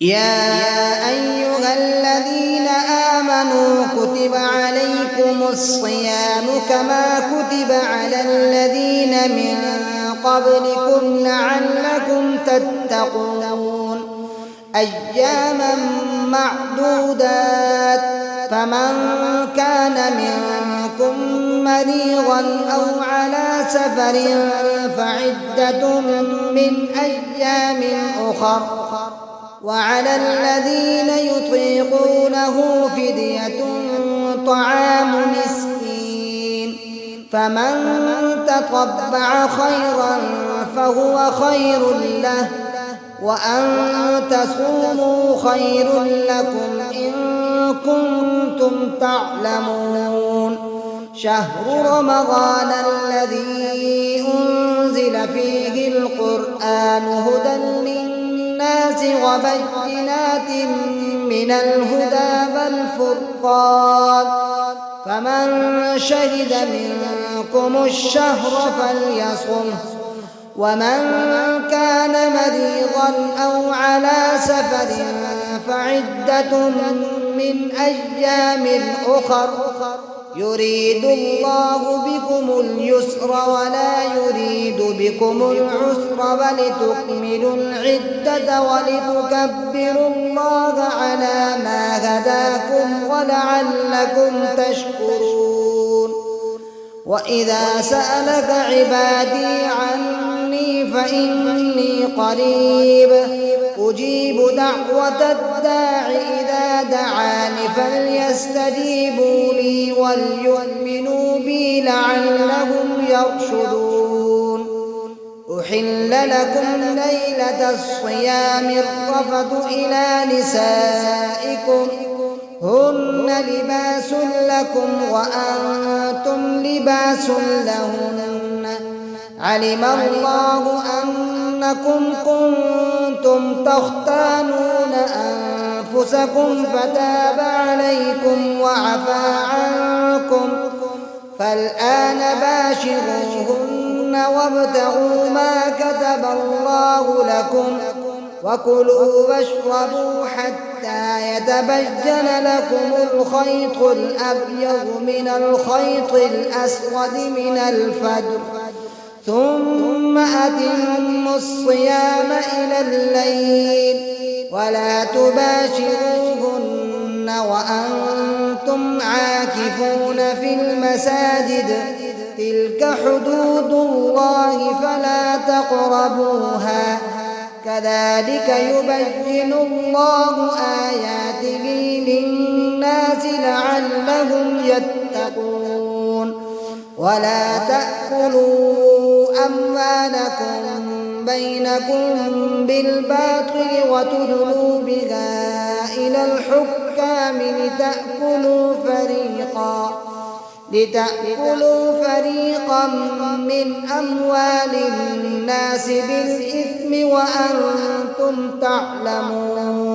يا أيها الذين آمنوا كتب عليكم الصيام كما كتب على الذين من قبلكم لعلكم تتقون أياما معدودات فمن كان منكم مريضا أو على سفر فعدة من أيام أخر وعلى الذين يطيقونه فدية طعام مسكين فمن تطبع خيرا فهو خير له وأن تصوموا خير لكم إن كنتم تعلمون شهر رمضان الذي أنزل فيه القرآن هدى للناس وبينات من الهدى والفرقان فمن شهد منكم الشهر فليصمه ومن كان مريضا أو على سفر فعدة من أيام أخر يريد الله بكم اليسر ولا يريد بكم العسر ولتكملوا العدة ولتكبروا الله على ما هداكم ولعلكم تشكرون وإذا سألك عبادي عني فإني قريب أجيب دعوة الداع إذا دعان فليستجيبوا لي وليؤمنوا بي لعلهم يرشدون أحل لكم ليلة الصيام الرفث إلى نسائكم هن لباس لكم وأنتم لباس لهن علم الله أنكم كنتم تختانون أنفسكم فتاب عليكم وعفى عنكم فالآن باشروهن وابتغوا ما كتب الله لكم وكلوا واشربوا حتى يتبين لكم الخيط الأبيض من الخيط الأسود من الفجر ثم أتموا الصيام إلى الليل ولا تباشروهن وأنتم عاكفون في المساجد تلك حدود الله فلا تقربوها كذلك يبين الله آياته للناس لعلهم يتقون ولا تأكلوا أموالكم بينكم بالباطل وتدلوا بها إلى الحكام لتأكلوا فريقا من أموال الناس بالإثم وأنتم تعلمون